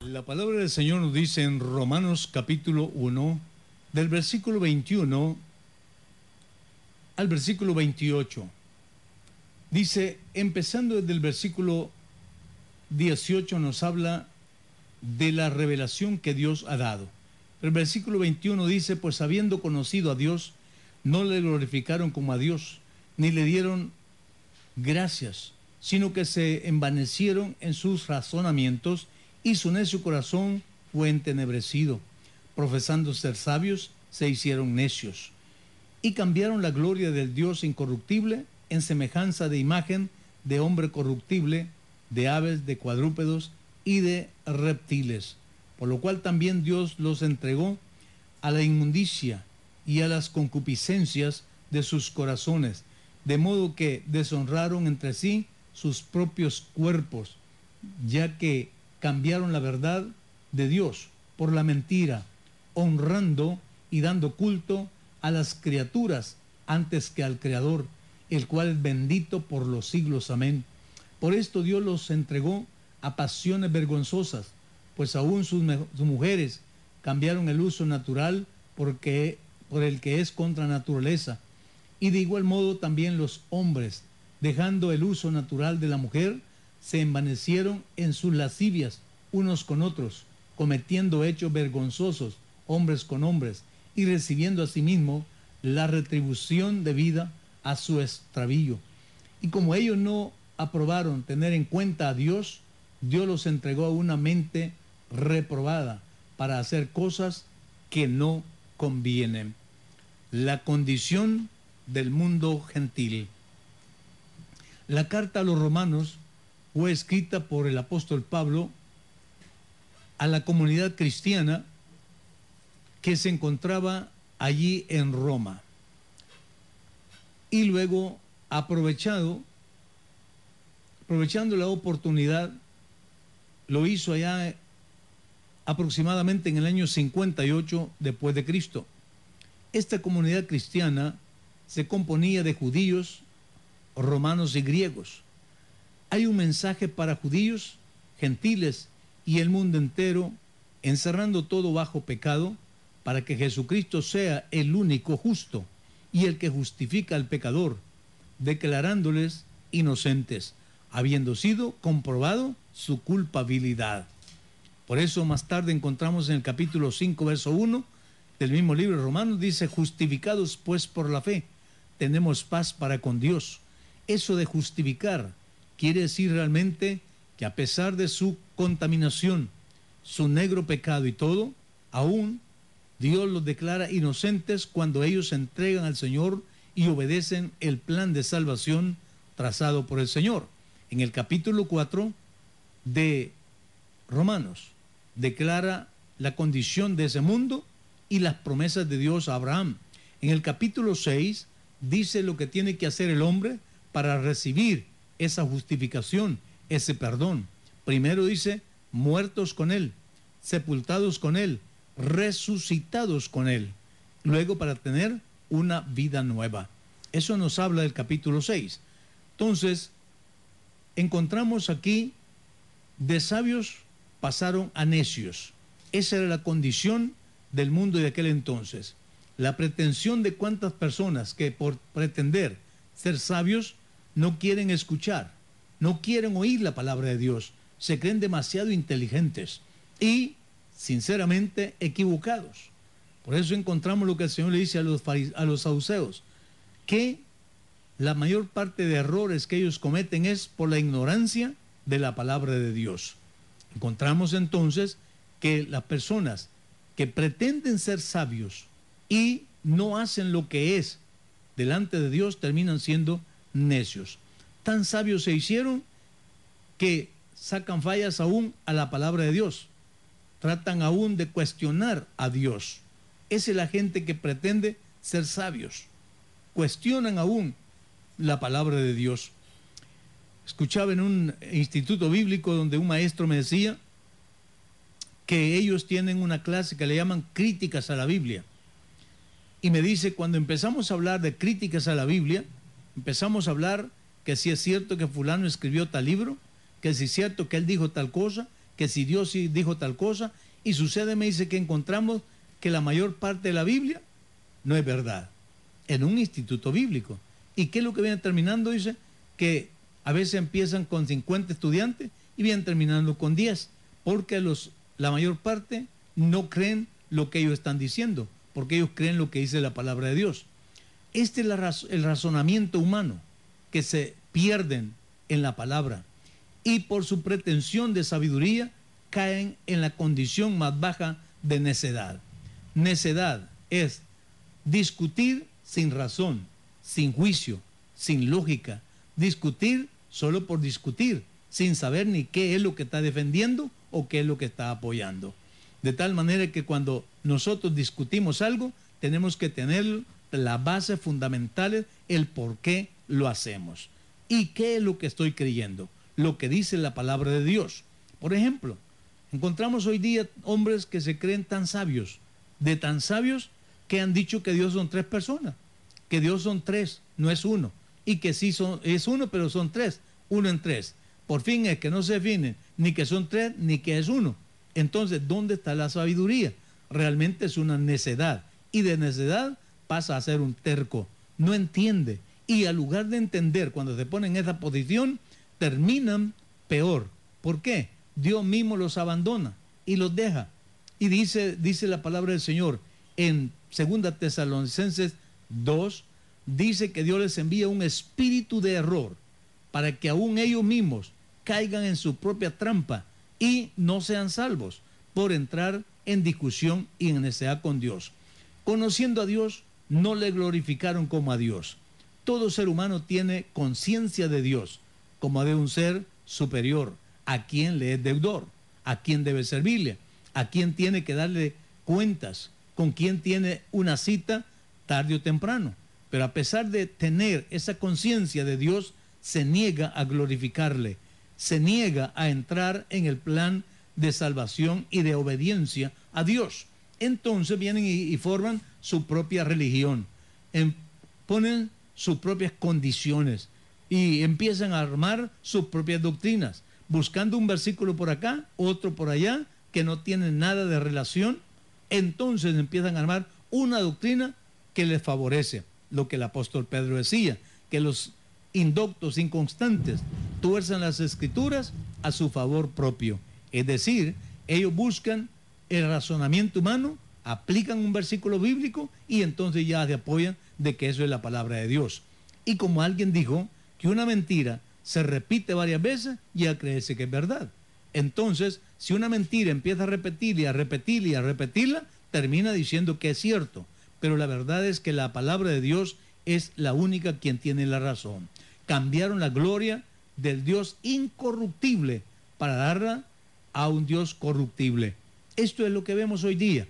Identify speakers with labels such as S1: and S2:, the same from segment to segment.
S1: La palabra del Señor nos dice en Romanos capítulo 1, del versículo 21 al versículo 28. Dice, empezando desde el versículo 18, nos habla de la revelación que Dios ha dado. El versículo 21 dice, pues habiendo conocido a Dios, no le glorificaron como a Dios, ni le dieron gracias, sino que se envanecieron en sus razonamientos, y su necio corazón fue entenebrecido. Profesando ser sabios, se hicieron necios, y cambiaron la gloria del Dios incorruptible en semejanza de imagen de hombre corruptible, de aves, de cuadrúpedos y de reptiles. Por lo cual también Dios los entregó a la inmundicia y a las concupiscencias de sus corazones, de modo que deshonraron entre sí sus propios cuerpos, ya que cambiaron la verdad de Dios por la mentira, honrando y dando culto a las criaturas antes que al Creador, el cual es bendito por los siglos. Amén. Por esto Dios los entregó a pasiones vergonzosas, pues aún sus mujeres cambiaron el uso natural por el que es contra naturaleza. Y de igual modo también los hombres, dejando el uso natural de la mujer, se envanecieron en sus lascivias unos con otros, cometiendo hechos vergonzosos, hombres con hombres, y recibiendo asimismo la retribución debida a su extravío. Y como ellos no aprobaron tener en cuenta a Dios, Dios los entregó a una mente reprobada para hacer cosas que no convienen. La condición del mundo gentil. La carta a los romanos fue escrita por el apóstol Pablo a la comunidad cristiana que se encontraba allí en Roma. Y luego, aprovechando la oportunidad, lo hizo allá aproximadamente en el año 58 después de Cristo. Esta comunidad cristiana se componía de judíos, romanos y griegos. Hay un mensaje para judíos, gentiles y el mundo entero, encerrando todo bajo pecado, para que Jesucristo sea el único justo y el que justifica al pecador, declarándoles inocentes, habiendo sido comprobado su culpabilidad. Por eso más tarde encontramos en el capítulo 5, verso 1 del mismo libro de Romanos, dice, justificados pues por la fe, tenemos paz para con Dios. Eso de justificar quiere decir realmente que a pesar de su contaminación, su negro pecado y todo, aún Dios los declara inocentes cuando ellos se entregan al Señor y obedecen el plan de salvación trazado por el Señor. En el capítulo 4 de Romanos declara la condición de ese mundo y las promesas de Dios a Abraham. En el capítulo 6 dice lo que tiene que hacer el hombre para recibir esa justificación, ese perdón. Primero dice, muertos con Él, sepultados con Él, resucitados con Él. Luego para tener una vida nueva. Eso nos habla del capítulo 6. Entonces, encontramos aquí, de sabios pasaron a necios. Esa era la condición del mundo de aquel entonces. La pretensión de cuántas personas que por pretender ser sabios no quieren escuchar, no quieren oír la palabra de Dios, se creen demasiado inteligentes y, sinceramente, equivocados. Por eso encontramos lo que el Señor le dice a los saduceos, que la mayor parte de errores que ellos cometen es por la ignorancia de la palabra de Dios. Encontramos entonces que las personas que pretenden ser sabios y no hacen lo que es delante de Dios terminan siendo necios. Tan sabios se hicieron que sacan fallas aún a la palabra de Dios. Tratan aún de cuestionar a Dios. Esa es la gente que pretende ser sabios. Cuestionan aún la palabra de Dios. Escuchaba en un instituto bíblico donde un maestro me decía que ellos tienen una clase que le llaman críticas a la Biblia. Y me dice, cuando empezamos a hablar de críticas a la Biblia, empezamos a hablar que si es cierto que fulano escribió tal libro, que si es cierto que él dijo tal cosa, que si Dios sí dijo tal cosa, y sucede, me dice, que encontramos que la mayor parte de la Biblia no es verdad, en un instituto bíblico. ¿Y qué es lo que viene terminando? Dice que a veces empiezan con 50 estudiantes y vienen terminando con 10, porque la mayor parte no creen lo que ellos están diciendo, porque ellos creen lo que dice la palabra de Dios. Este es el razonamiento humano, que se pierden en la palabra y por su pretensión de sabiduría caen en la condición más baja de necedad. Necedad es discutir sin razón, sin juicio, sin lógica, discutir solo por discutir, sin saber ni qué es lo que está defendiendo o qué es lo que está apoyando. De tal manera que cuando nosotros discutimos algo, tenemos que tener las bases fundamentales, el por qué lo hacemos. ¿Y qué es lo que estoy creyendo? Lo que dice la palabra de Dios. Por ejemplo, encontramos hoy día hombres que se creen tan sabios, de tan sabios que han dicho que Dios son 3 personas, que Dios son 3, no es uno, y que sí es uno, pero son 3, uno en 3. Por fin es que no se definen ni que son 3 ni que es uno. Entonces, ¿dónde está la sabiduría? Realmente es una necedad, y de necedad pasa a ser un terco, no entiende, y al lugar de entender, cuando se ponen en esa posición, terminan peor. ¿Por qué? Dios mismo los abandona y los deja. Y dice la palabra del Señor en 2 Tesalonicenses 2, dice que Dios les envía un espíritu de error para que aún ellos mismos caigan en su propia trampa y no sean salvos por entrar en discusión y en necedad con Dios. Conociendo a Dios, no le glorificaron como a Dios. Todo ser humano tiene conciencia de Dios como de un ser superior, a quien le es deudor, a quien debe servirle, a quien tiene que darle cuentas, con quien tiene una cita tarde o temprano. Pero a pesar de tener esa conciencia de Dios, se niega a glorificarle, se niega a entrar en el plan de salvación y de obediencia a Dios. Entonces vienen y forman su propia religión, ponen sus propias condiciones y empiezan a armar sus propias doctrinas, buscando un versículo por acá, otro por allá, que no tienen nada de relación. Entonces empiezan a armar una doctrina que les favorece, lo que el apóstol Pedro decía, que los indoctos, inconstantes, tuerzan las escrituras a su favor propio. Es decir, ellos buscan el razonamiento humano, aplican un versículo bíblico y entonces ya se apoyan de que eso es la palabra de Dios. Y como alguien dijo, que una mentira se repite varias veces, ya creerse que es verdad. Entonces, si una mentira empieza a repetirla y a repetirla y a repetirla, termina diciendo que es cierto. Pero la verdad es que la palabra de Dios es la única quien tiene la razón. Cambiaron la gloria del Dios incorruptible para darla a un Dios corruptible. Esto es lo que vemos hoy día.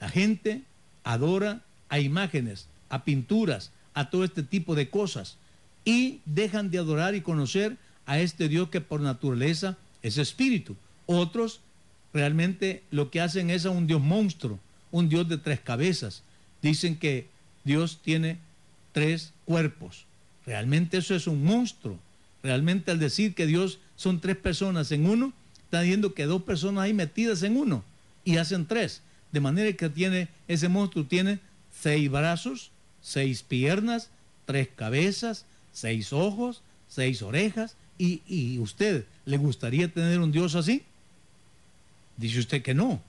S1: La gente adora a imágenes, a pinturas, a todo este tipo de cosas y dejan de adorar y conocer a este Dios que por naturaleza es espíritu. Otros realmente lo que hacen es a un Dios monstruo, un Dios de 3 cabezas. Dicen que Dios tiene 3 cuerpos. Realmente eso es un monstruo. Realmente al decir que Dios son 3 personas en uno, está diciendo que 2 personas ahí metidas en uno y hacen 3. De manera que ese monstruo tiene 6 brazos, 6 piernas, 3 cabezas, 6 ojos, 6 orejas. ¿Y usted le gustaría tener un Dios así? Dice usted que no.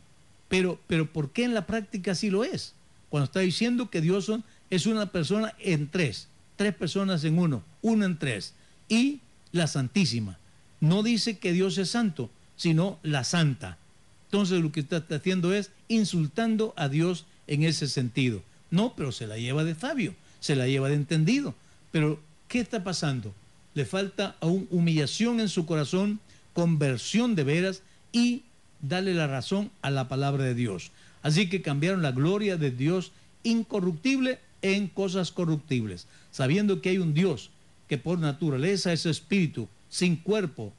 S1: Pero ¿por qué en la práctica sí lo es? Cuando está diciendo que Dios es una persona en 3, 3 personas en uno en 3. Y la Santísima. No dice que Dios es santo, sino la Santa. Entonces lo que está haciendo es insultando a Dios en ese sentido. No, pero se la lleva de sabio, se la lleva de entendido. Pero, ¿qué está pasando? Le falta aún humillación en su corazón, conversión de veras y darle la razón a la palabra de Dios. Así que cambiaron la gloria de Dios incorruptible en cosas corruptibles, sabiendo que hay un Dios que por naturaleza es espíritu, sin cuerpo,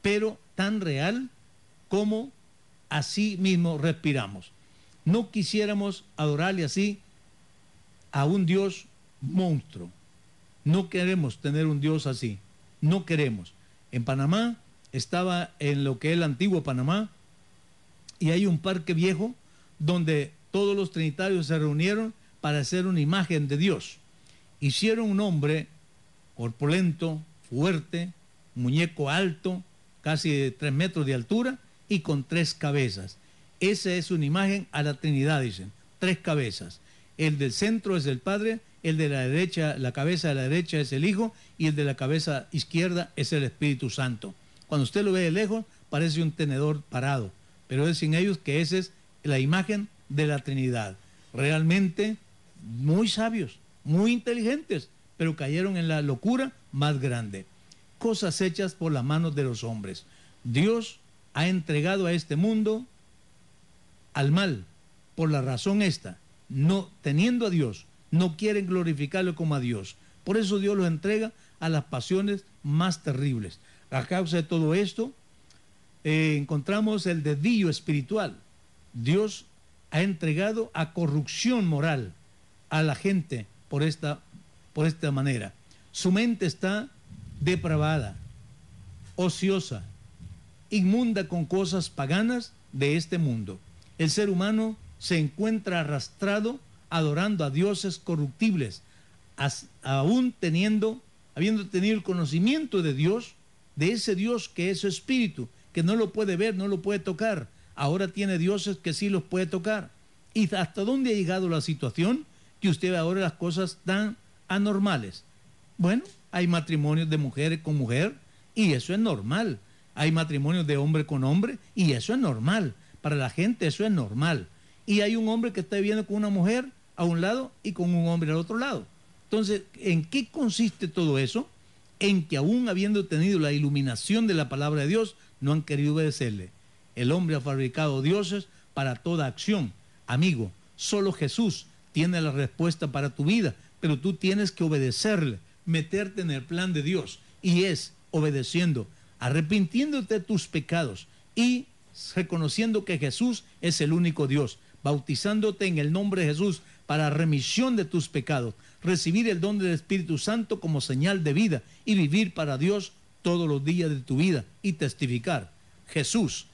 S1: pero tan real como así mismo respiramos. No quisiéramos adorarle así a un Dios monstruo. No queremos tener un Dios así. No queremos. En Panamá estaba en lo que es el antiguo Panamá, y hay un parque viejo donde todos los trinitarios se reunieron para hacer una imagen de Dios. Hicieron un hombre corpulento, fuerte, muñeco alto, casi de 3 metros de altura y con 3 cabezas. Esa es una imagen a la Trinidad, dicen, 3 cabezas. El del centro es el Padre, el de la derecha, la cabeza de la derecha es el Hijo y el de la cabeza izquierda es el Espíritu Santo. Cuando usted lo ve de lejos, parece un tenedor parado, pero dicen ellos que esa es la imagen de la Trinidad. Realmente muy sabios, muy inteligentes, pero cayeron en la locura más grande. Cosas hechas por las manos de los hombres. Dios ha entregado a este mundo al mal, por la razón esta, no teniendo a Dios, no quieren glorificarlo como a Dios. Por eso Dios los entrega a las pasiones más terribles. A causa de todo esto, encontramos el desvío espiritual. Dios ha entregado a corrupción moral a la gente por esta manera. Su mente está depravada, ociosa, inmunda con cosas paganas de este mundo. El ser humano se encuentra arrastrado adorando a dioses corruptibles, aún habiendo tenido el conocimiento de Dios, de ese Dios que es su espíritu, que no lo puede ver, no lo puede tocar. Ahora tiene dioses que sí los puede tocar. ¿Y hasta dónde ha llegado la situación? Que usted ve ahora las cosas tan anormales. Bueno, hay matrimonios de mujer con mujer y eso es normal. Hay matrimonios de hombre con hombre y eso es normal. Para la gente eso es normal. Y hay un hombre que está viviendo con una mujer a un lado y con un hombre al otro lado. Entonces, ¿en qué consiste todo eso? En que aún habiendo tenido la iluminación de la palabra de Dios, no han querido obedecerle. El hombre ha fabricado dioses para toda acción. Amigo, solo Jesús tiene la respuesta para tu vida, pero tú tienes que obedecerle, meterte en el plan de Dios, y es obedeciendo, arrepintiéndote de tus pecados y reconociendo que Jesús es el único Dios, bautizándote en el nombre de Jesús para remisión de tus pecados, recibir el don del Espíritu Santo como señal de vida y vivir para Dios todos los días de tu vida y testificar. Jesús